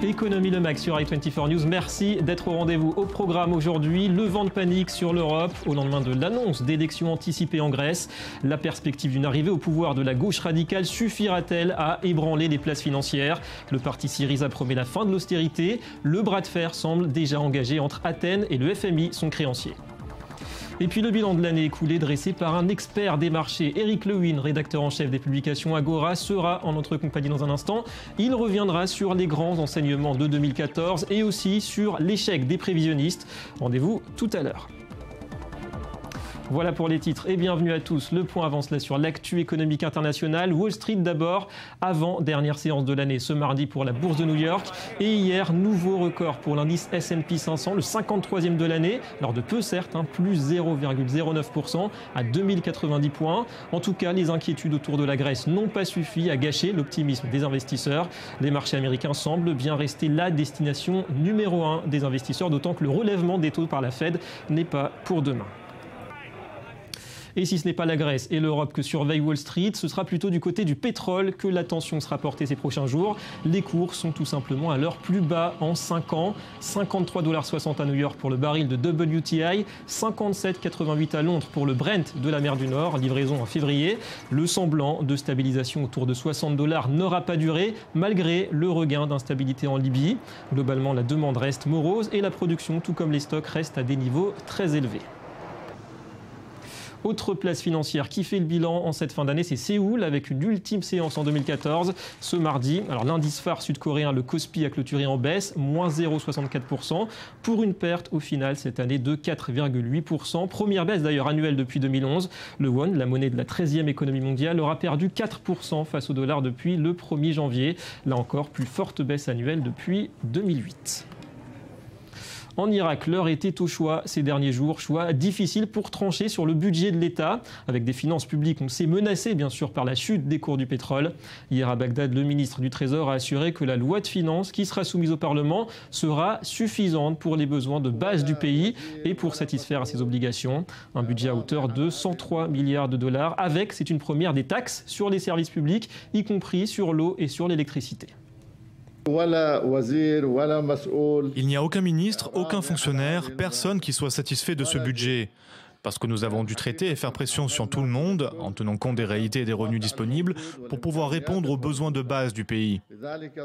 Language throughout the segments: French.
Économie le Max sur i24 News. Merci d'être au rendez-vous. Au programme aujourd'hui, le vent de panique sur l'Europe au lendemain de l'annonce d'élections anticipées en Grèce. La perspective d'une arrivée au pouvoir de la gauche radicale suffira-t-elle à ébranler les places financières? Le parti Syriza promet la fin de l'austérité. Le bras de fer semble déjà engagé entre Athènes et le FMI, son créancier. Et puis le bilan de l'année écoulée dressé par un expert des marchés, Eric Lewin, rédacteur en chef des publications Agora, sera en notre compagnie dans un instant. Il reviendra sur les grands enseignements de 2014 et aussi sur l'échec des prévisionnistes. Rendez-vous tout à l'heure. Voilà pour les titres et bienvenue à tous. Le point avance là sur l'actu économique internationale. Wall Street d'abord, avant dernière séance de l'année ce mardi pour la bourse de New York. Et hier, nouveau record pour l'indice S&P 500, le 53e de l'année. Alors de peu certes, plus 0,09% à 2090 points. En tout cas, les inquiétudes autour de la Grèce n'ont pas suffi à gâcher l'optimisme des investisseurs. Les marchés américains semblent bien rester la destination numéro 1 des investisseurs, d'autant que le relèvement des taux par la Fed n'est pas pour demain. Et si ce n'est pas la Grèce et l'Europe que surveille Wall Street, ce sera plutôt du côté du pétrole que l'attention sera portée ces prochains jours. Les cours sont tout simplement à leur plus bas en 5 ans. 53,60 $ à New York pour le baril de WTI, 57,88 à Londres pour le Brent de la mer du Nord, livraison en février. Le semblant de stabilisation autour de 60 $ n'aura pas duré, malgré le regain d'instabilité en Libye. Globalement, la demande reste morose et la production, tout comme les stocks, reste à des niveaux très élevés. Autre place financière qui fait le bilan en cette fin d'année, c'est Séoul avec une ultime séance en 2014 ce mardi. Alors l'indice phare sud-coréen, le Kospi, a clôturé en baisse, moins 0,64% pour une perte au final cette année de 4,8%. Première baisse d'ailleurs annuelle depuis 2011. Le won, la monnaie de la 13e économie mondiale, aura perdu 4% face au dollar depuis le 1er janvier. Là encore, plus forte baisse annuelle depuis 2008. En Irak, l'heure était au choix ces derniers jours, choix difficile pour trancher sur le budget de l'État, avec des finances publiques, on sait, menacées bien sûr par la chute des cours du pétrole. Hier à Bagdad, le ministre du Trésor a assuré que la loi de finances qui sera soumise au Parlement sera suffisante pour les besoins de base du pays et pour satisfaire à ses obligations. Un budget à hauteur de 103 milliards $, avec, c'est une première, des taxes sur les services publics, y compris sur l'eau et sur l'électricité. Il n'y a aucun ministre, aucun fonctionnaire, personne qui soit satisfait de ce budget. Parce que nous avons dû traiter et faire pression sur tout le monde, en tenant compte des réalités et des revenus disponibles, pour pouvoir répondre aux besoins de base du pays.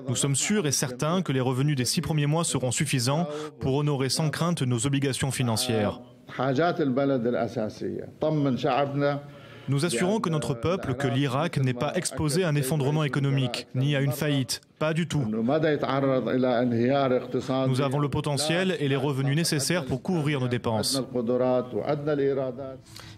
Nous sommes sûrs et certains que les revenus des 6 premiers mois seront suffisants pour honorer sans crainte nos obligations financières. Nous assurons que notre peuple, que l'Irak n'est pas exposé à un effondrement économique, ni à une faillite. Pas du tout. Nous avons le potentiel et les revenus nécessaires pour couvrir nos dépenses.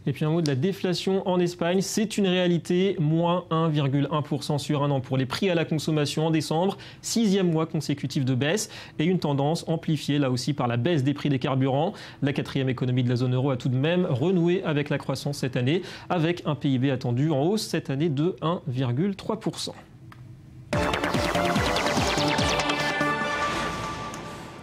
Et puis un mot de la déflation en Espagne, c'est une réalité, moins 1,1% sur un an pour les prix à la consommation en décembre, 6e mois consécutif de baisse et une tendance amplifiée là aussi par la baisse des prix des carburants. La 4e économie de la zone euro a tout de même renoué avec la croissance cette année, avec un PIB attendu en hausse cette année de 1,3%.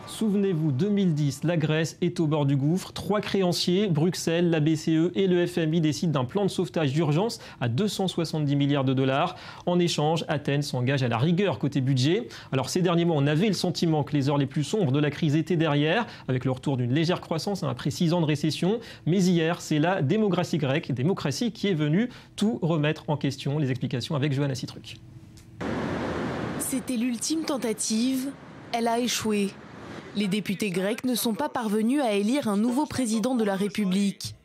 Souvenez-vous, 2010, la Grèce est au bord du gouffre. 3 créanciers, Bruxelles, la BCE et le FMI décident d'un plan de sauvetage d'urgence à 270 milliards $. En échange, Athènes s'engage à la rigueur côté budget. Alors ces derniers mois, on avait le sentiment que les heures les plus sombres de la crise étaient derrière, avec le retour d'une légère croissance après 6 ans de récession. Mais hier, c'est la démocratie grecque, démocratie qui est venue tout remettre en question. Les explications avec Johanna Citruc. C'était l'ultime tentative. Elle a échoué. Les députés grecs ne sont pas parvenus à élire un nouveau président de la République.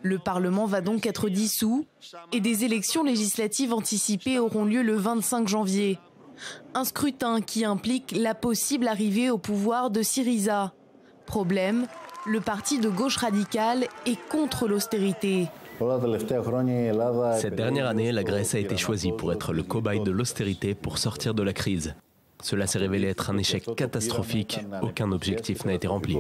Le Parlement va donc être dissous et des élections législatives anticipées auront lieu le 25 janvier. Un scrutin qui implique la possible arrivée au pouvoir de Syriza. Problème, le parti de gauche radicale est contre l'austérité. Cette dernière année, la Grèce a été choisie pour être le cobaye de l'austérité pour sortir de la crise. Cela s'est révélé être un échec catastrophique. Aucun objectif n'a été rempli.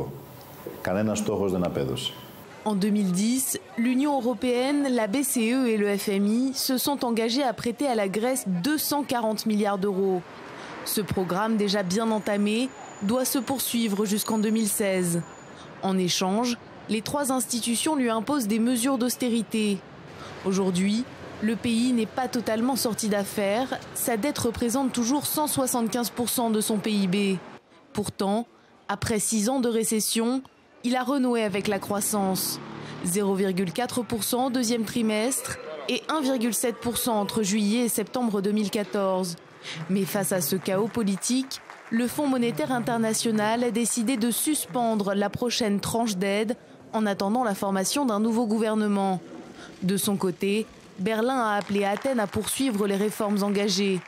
En 2010, l'Union européenne, la BCE et le FMI se sont engagés à prêter à la Grèce 240 milliards €. Ce programme déjà bien entamé doit se poursuivre jusqu'en 2016. En échange, les 3 institutions lui imposent des mesures d'austérité. Aujourd'hui, le pays n'est pas totalement sorti d'affaires. Sa dette représente toujours 175% de son PIB. Pourtant, après 6 ans de récession, il a renoué avec la croissance. 0,4% au deuxième trimestre et 1,7% entre juillet et septembre 2014. Mais face à ce chaos politique, le Fonds monétaire international a décidé de suspendre la prochaine tranche d'aide en attendant la formation d'un nouveau gouvernement. De son côté, Berlin a appelé Athènes à poursuivre les réformes engagées.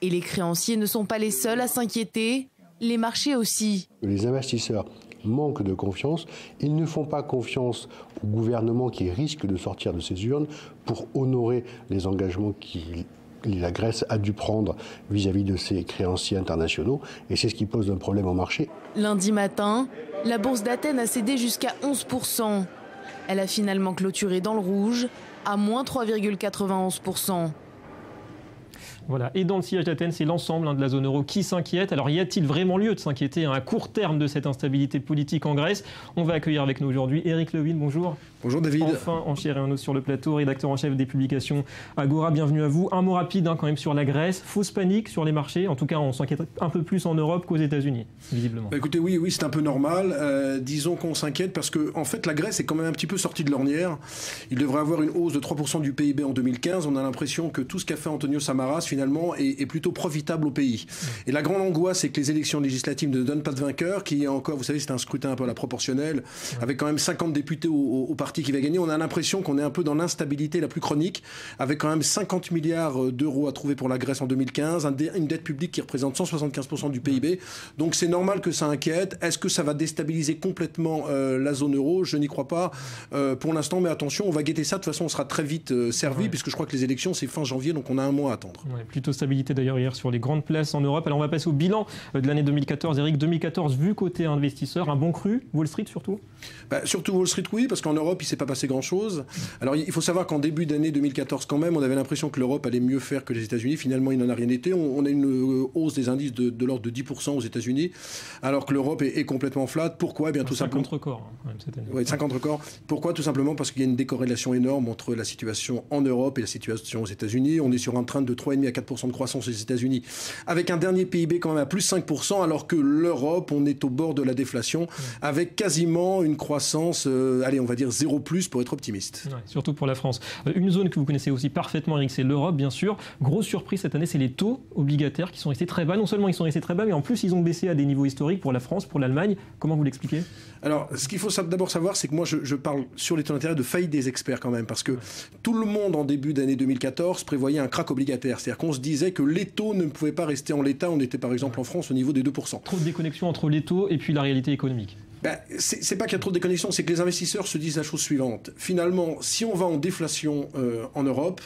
Et les créanciers ne sont pas les seuls à s'inquiéter, les marchés aussi. Les investisseurs manquent de confiance. Ils ne font pas confiance au gouvernement qui risque de sortir de ses urnes pour honorer les engagements que la Grèce a dû prendre vis-à-vis de ses créanciers internationaux. Et c'est ce qui pose un problème au marché. Lundi matin, la bourse d'Athènes a cédé jusqu'à 11%. Elle a finalement clôturé dans le rouge à moins 3,91%. Voilà. Et dans le sillage d'Athènes, c'est l'ensemble de la zone euro qui s'inquiète. Alors y a-t-il vraiment lieu de s'inquiéter à court terme de cette instabilité politique en Grèce? On va accueillir avec nous aujourd'hui Éric Lewin, bonjour. Bonjour David. Enfin, en chair et en os sur le plateau, rédacteur en chef des publications Agora, bienvenue à vous. Un mot rapide quand même sur la Grèce. Fausse panique sur les marchés. En tout cas, on s'inquiète un peu plus en Europe qu'aux États-Unis, visiblement. Écoutez, oui, c'est un peu normal. Disons qu'on s'inquiète parce que, en fait, la Grèce est quand même un petit peu sortie de l'ornière. Il devrait avoir une hausse de 3% du PIB en 2015. On a l'impression que tout ce qu'a fait Antonio Samaras, finalement, est plutôt profitable au pays. Et la grande angoisse, c'est que les élections législatives ne donnent pas de vainqueur, qu'il y a encore, vous savez, c'est un scrutin un peu à la proportionnelle, avec quand même 50 députés au parti qui va gagner. On a l'impression qu'on est un peu dans l'instabilité la plus chronique, avec quand même 50 milliards d'euros à trouver pour la Grèce en 2015, une dette publique qui représente 175% du PIB. Donc c'est normal que ça inquiète. Est-ce que ça va déstabiliser complètement la zone euro? Je n'y crois pas pour l'instant, mais attention, on va guetter ça. De toute façon, on sera très vite servi, puisque je crois que les élections, c'est fin janvier, donc on a un mois à attendre. Plutôt stabilité d'ailleurs hier sur les grandes places en Europe. Alors on va passer au bilan de l'année 2014. Eric, 2014 vu côté investisseur, un bon cru, Wall Street surtout? Surtout Wall Street, oui, parce qu'en Europe, il ne s'est pas passé grand-chose. Alors il faut savoir qu'en début d'année 2014, quand même, on avait l'impression que l'Europe allait mieux faire que les États-Unis. Finalement, il n'en a rien été. On a une hausse des indices de l'ordre de 10% aux États-Unis, alors que l'Europe est complètement flat. Pourquoi? Bien tout simplement. 50 records, cette année. Oui, 50 records. Pourquoi? Tout simplement parce qu'il y a une décorrélation énorme entre la situation en Europe et la situation aux États-Unis. On est sur un train de 3,5 à 4% de croissance aux États-Unis, avec un dernier PIB quand même à plus 5%, alors que l'Europe, on est au bord de la déflation, avec quasiment une croissance, on va dire 0+ pour être optimiste. Ouais, surtout pour la France. Une zone que vous connaissez aussi parfaitement, Eric, c'est l'Europe, bien sûr. Grosse surprise cette année, c'est les taux obligataires qui sont restés très bas. Non seulement ils sont restés très bas, mais en plus ils ont baissé à des niveaux historiques pour la France, pour l'Allemagne. Comment vous l'expliquez? Alors, ce qu'il faut d'abord savoir, c'est que moi, je parle sur les taux d'intérêt de faillite des experts quand même, parce que tout le monde, en début d'année 2014, prévoyait un krach obligataire. C'est-à-dire qu'on se disait que les taux ne pouvaient pas rester en l'état. On était, par exemple, en France, au niveau des 2%. Trop de déconnexion entre les taux et puis la réalité économique. C'est pas qu'il y a trop de déconnexion, c'est que les investisseurs se disent la chose suivante. Finalement, si on va en déflation en Europe,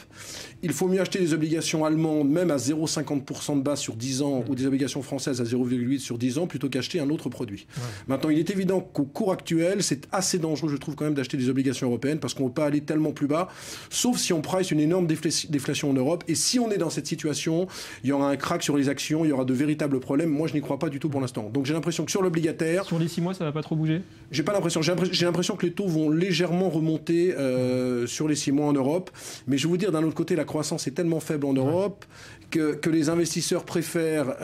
il faut mieux acheter des obligations allemandes, même à 0,50% de base sur 10 ans, ou des obligations françaises à 0,8 sur 10 ans, plutôt qu'acheter un autre produit. Ouais. Maintenant, il est évident qu'au cours actuel, c'est assez dangereux, je trouve, quand même, d'acheter des obligations européennes, parce qu'on ne peut pas aller tellement plus bas, sauf si on price une énorme déflation en Europe. Et si on est dans cette situation, il y aura un krach sur les actions, il y aura de véritables problèmes. Moi, je n'y crois pas du tout pour l'instant. Donc j'ai l'impression que sur l'obligataire... Sur les 6 mois, ça ne va pas trop bouger? J'ai pas l'impression. J'ai l'impression que les taux vont légèrement remonter sur les 6 mois en Europe. Mais je vais vous dire, d'un autre côté, la croissance est tellement faible en Europe que les investisseurs préfèrent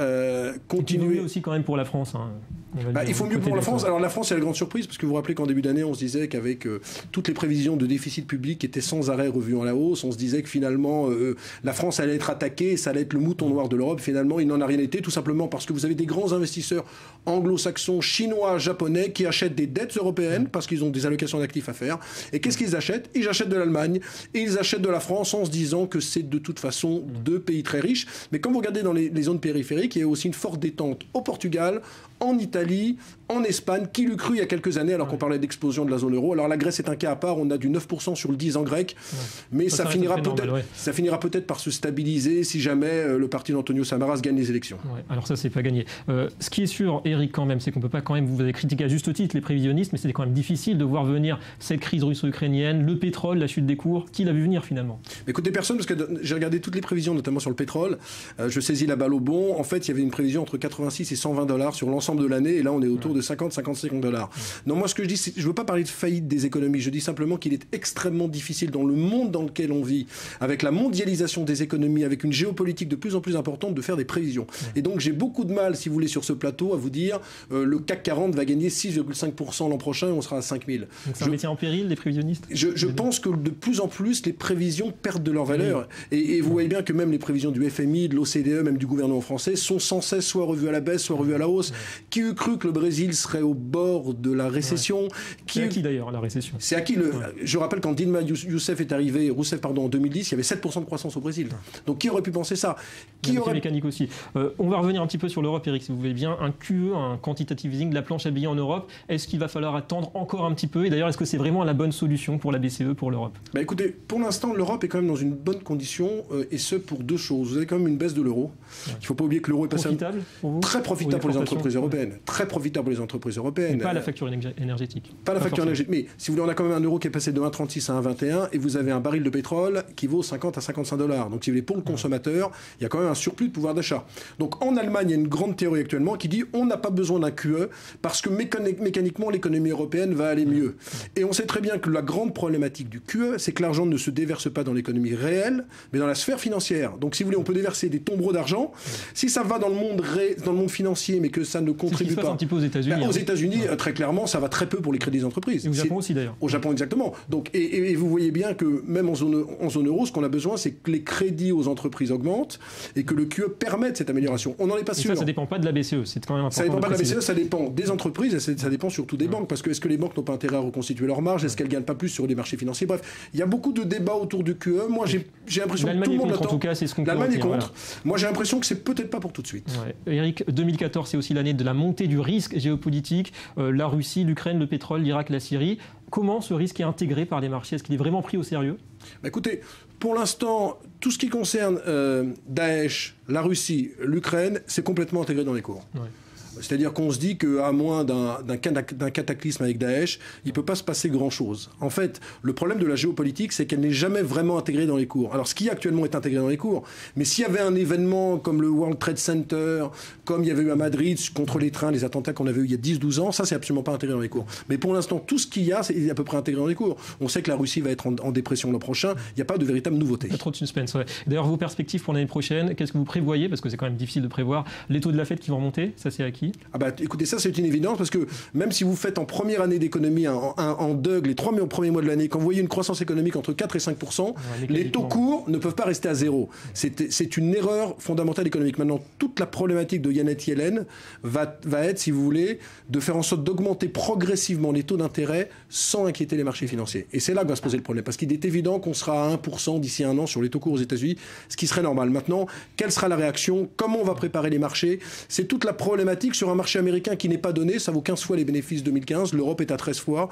continuer. Il vaut mieux aussi quand même pour la France. Il faut mieux pour la France. Alors la France, c'est la grande surprise, parce que vous vous rappelez qu'en début d'année, on se disait qu'avec toutes les prévisions de déficit public étaient sans arrêt revues en la hausse, on se disait que finalement la France allait être attaquée, ça allait être le mouton noir de l'Europe. Finalement, il n'en a rien été, tout simplement parce que vous avez des grands investisseurs anglo-saxons, chinois, japonais qui achètent des dettes européennes parce qu'ils ont des allocations d'actifs à faire. Et qu'est-ce qu'ils achètent? Ils achètent de l'Allemagne et ils achètent de la France en se disant que c'est de toute façon deux pays très riches. Mais quand vous regardez dans les zones périphériques, il y a aussi une forte détente au Portugal, en Italie, en Espagne, qui l'eût cru il y a quelques années alors qu'on parlait d'explosion de la zone euro. Alors la Grèce est un cas à part, on a du 9% sur le 10 ans grec, mais ça finira peut-être par se stabiliser si jamais le parti d'Antonio Samaras gagne les élections. Ouais, alors ça, c'est pas gagné. Ce qui est sûr, Eric, quand même, c'est qu'on peut pas quand même, vous avez critiqué à juste titre les prévisionnistes, mais c'était quand même difficile de voir venir cette crise russo-ukrainienne, le pétrole, la chute des cours. Qui l'a vu venir finalement? Écoutez, personne, parce que j'ai regardé toutes les prévisions, notamment sur le pétrole. Je saisis la balle au bon. En fait, il y avait une prévision entre 86 et $120 sur l'ensemble de l'année. d'année, et là on est autour de 50-55 $. Non, moi ce que je dis, je ne veux pas parler de faillite des économies, je dis simplement qu'il est extrêmement difficile dans le monde dans lequel on vit, avec la mondialisation des économies, avec une géopolitique de plus en plus importante, de faire des prévisions. Et donc j'ai beaucoup de mal, si vous voulez, sur ce plateau, à vous dire le CAC 40 va gagner 6,5% l'an prochain et on sera à 5000. Donc c'est un métier en péril, les prévisionnistes? Je pense que de plus en plus, les prévisions perdent de leur valeur. Et vous voyez bien que même les prévisions du FMI, de l'OCDE, même du gouvernement français, sont sans cesse soit revues à la baisse, soit revues à la hausse. Qui eût cru que le Brésil serait au bord de la récession? C'est à qui d'ailleurs, la récession? C'est à qui Je rappelle quand Dilma Rousseff est arrivé en 2010, il y avait 7% de croissance au Brésil. Donc qui aurait pu penser ça? Qui aurait... mécanique aussi. On va revenir un petit peu sur l'Europe, Eric, si vous voulez bien. Un QE, un quantitative easing, de la planche à billets en Europe. Est-ce qu'il va falloir attendre encore un petit peu? Et d'ailleurs, est-ce que c'est vraiment la bonne solution pour la BCE, pour l'Europe? Écoutez, pour l'instant, l'Europe est quand même dans une bonne condition, et ce pour deux choses. Vous avez quand même une baisse de l'euro. Il ne faut pas oublier que l'euro est passé... Profitable pour vous? Très profitable pour les entreprises européennes. Très profitable pour les entreprises européennes. Mais pas la facture énergétique. Pas la facture énergétique. Mais si vous voulez, on a quand même un euro qui est passé de 1,36 à 1,21 et vous avez un baril de pétrole qui vaut 50 à 55 $. Donc si vous voulez, pour le consommateur, il y a quand même un surplus de pouvoir d'achat. Donc en Allemagne, il y a une grande théorie actuellement qui dit on n'a pas besoin d'un QE parce que mécaniquement, l'économie européenne va aller mieux. Et on sait très bien que la grande problématique du QE, c'est que l'argent ne se déverse pas dans l'économie réelle, mais dans la sphère financière. Donc si vous voulez, on peut déverser des tombereaux d'argent. Si ça va dans le monde financier, mais que ça ne contribue pas... un petit peu aux États-Unis. Aux États-Unis, très clairement, ça va très peu pour les crédits des entreprises. Et au Japon aussi, d'ailleurs. Au Japon, exactement. Donc, et vous voyez bien que même en zone euro, ce qu'on a besoin, c'est que les crédits aux entreprises augmentent et que le QE permette cette amélioration. On n'en est pas sûr. Ça ne dépend pas de la BCE. C'est quand même important. Ça ne dépend pas de la préciser. BCE, ça dépend des entreprises et ça dépend surtout des banques. Parce que est-ce que les banques n'ont pas intérêt à reconstituer leurs marges? Est-ce qu'elles ne gagnent pas plus sur les marchés financiers? Bref, il y a beaucoup de débats autour du QE. Moi, j'ai l'impression que tout le monde l'attend. En tout cas, c'est ce qu'on L'Allemagne est contre. Voilà. Moi, j'ai l'impression que c'est peut-être pas pour tout de suite. Ouais. Eric, 2014, c'est aussi l'année de la montée du risque géopolitique. La Russie, l'Ukraine, le pétrole, l'Irak, la Syrie. Comment ce risque est intégré par les marchés? Est-ce qu'il est vraiment pris au sérieux? Écoutez, pour l'instant, tout ce qui concerne Daesh, la Russie, l'Ukraine, c'est complètement intégré dans les cours. Ouais. C'est-à-dire qu'on se dit qu'à moins d'un cataclysme avec Daesh, il ne peut pas se passer grand-chose. En fait, le problème de la géopolitique, c'est qu'elle n'est jamais vraiment intégrée dans les cours. Alors, ce qui actuellement est intégré dans les cours, mais s'il y avait un événement comme le World Trade Center, comme il y avait eu à Madrid contre les trains, les attentats qu'on avait eu il y a 10-12 ans, ça, c'est absolument pas intégré dans les cours. Mais pour l'instant, tout ce qu'il y a, c'est à peu près intégré dans les cours. On sait que la Russie va être en dépression l'an prochain. Il n'y a pas de véritable nouveauté. Pas trop de suspense, ouais. D'ailleurs, vos perspectives pour l'année prochaine, qu'est-ce que vous prévoyez? Parce que c'est quand même difficile de prévoir. Les taux de la Fed qui vont remonter, ça, c'est acquis? Écoutez, ça c'est une évidence parce que même si vous faites en première année d'économie en DUG les 3 premiers mois de l'année, quand vous voyez une croissance économique entre 4 et 5%, les taux courts ne peuvent pas rester à zéro. C'est une erreur fondamentale économique. Maintenant, toute la problématique de Janet Yellen va être, si vous voulez, de faire en sorte d'augmenter progressivement les taux d'intérêt sans inquiéter les marchés financiers. Et c'est là que va se poser le problème parce qu'il est évident qu'on sera à 1% d'ici un an sur les taux courts aux États-Unis, ce qui serait normal. Maintenant, quelle sera la réaction? Comment on va préparer les marchés? C'est toute la problématique sur un marché américain qui n'est pas donné, ça vaut 15 fois les bénéfices 2015, l'Europe est à 13 fois.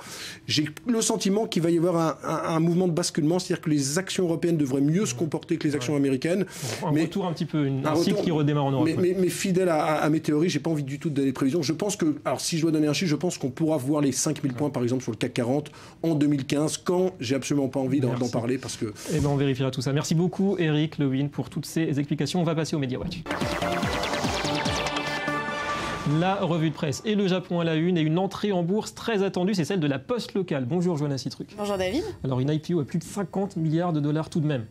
J'ai le sentiment qu'il va y avoir un mouvement de basculement, c'est-à-dire que les actions européennes devraient mieux se comporter que les actions américaines. Retour un petit peu, un cycle qui redémarre en Europe. Mais fidèle à mes théories, j'ai pas envie du tout de donner des prévisions. Je pense que, alors si je dois donner un chiffre, je pense qu'on pourra voir les 5000 points par exemple sur le CAC 40 en 2015, quand j'ai absolument pas envie d'en parler parce que... Eh ben on vérifiera tout ça. Merci beaucoup Eric Lewin pour toutes ces explications. On va passer au Media Watch. La revue de presse et le Japon à la une et une entrée en bourse très attendue, c'est celle de la Poste locale. Bonjour Joanna Citruc. Bonjour David. Alors une IPO à plus de 50 milliards de dollars tout de même.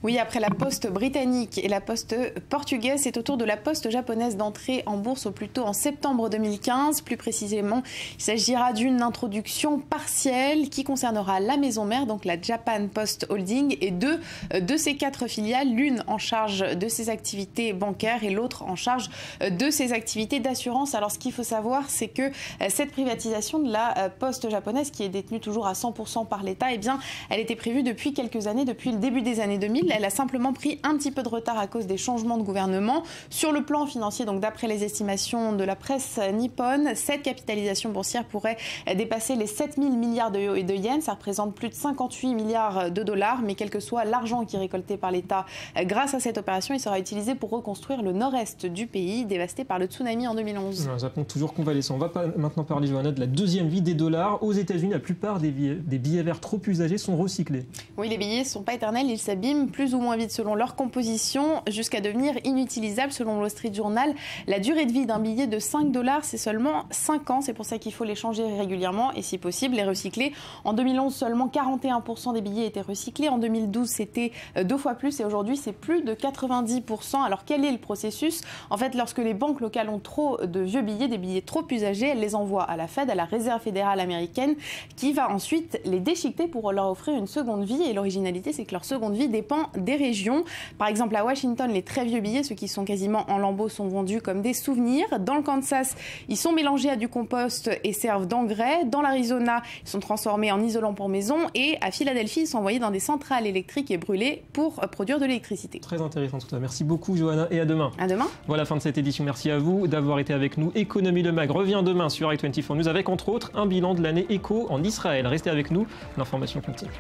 Oui, après la Poste britannique et la Poste portugaise, c'est au tour de la Poste japonaise d'entrer en bourse au plus tôt en septembre 2015. Plus précisément, il s'agira d'une introduction partielle qui concernera la maison mère, donc la Japan Post Holding, et deux de ses 4 filiales, l'une en charge de ses activités bancaires et l'autre en charge de ses activités d'assurance. Alors ce qu'il faut savoir, c'est que cette privatisation de la Poste japonaise, qui est détenue toujours à 100% par l'État, eh bien, elle était prévue depuis quelques années, depuis le début des années 2000. Elle a simplement pris un petit peu de retard à cause des changements de gouvernement. Sur le plan financier, donc d'après les estimations de la presse nippone, cette capitalisation boursière pourrait dépasser les 7000 milliards de yens. Ça représente plus de 58 milliards de dollars. Mais quel que soit l'argent qui est récolté par l'État grâce à cette opération, il sera utilisé pour reconstruire le nord-est du pays, dévasté par le tsunami en 2011. Un Japon toujours convalescent. On va maintenant parler, Joanna, de la deuxième vie des dollars. Aux États-Unis, la plupart des billets verts trop usagés sont recyclés. Oui, les billets ne sont pas éternels, ils s'abîment plus ou moins vite selon leur composition, jusqu'à devenir inutilisable. Selon le Wall Street Journal, la durée de vie d'un billet de 5 $, c'est seulement 5 ans. C'est pour ça qu'il faut les changer régulièrement et si possible les recycler. En 2011, seulement 41% des billets étaient recyclés. En 2012, c'était 2 fois plus et aujourd'hui, c'est plus de 90%. Alors quel est le processus? En fait, lorsque les banques locales ont trop de vieux billets, des billets trop usagés, elles les envoient à la Fed, à la Réserve fédérale américaine, qui va ensuite les déchiqueter pour leur offrir une seconde vie. Et l'originalité, c'est que leur seconde vie dépend des régions. Par exemple, à Washington, les très vieux billets, ceux qui sont quasiment en lambeaux, sont vendus comme des souvenirs. Dans le Kansas, ils sont mélangés à du compost et servent d'engrais. Dans l'Arizona, ils sont transformés en isolant pour maison. Et à Philadelphie, ils sont envoyés dans des centrales électriques et brûlés pour produire de l'électricité. Très intéressant tout ça. Merci beaucoup, Johanna, et à demain. À demain. Voilà la fin de cette édition. Merci à vous d'avoir été avec nous. Économie le Mag revient demain sur i24 News avec entre autres un bilan de l'année éco en Israël. Restez avec nous, l'information continue.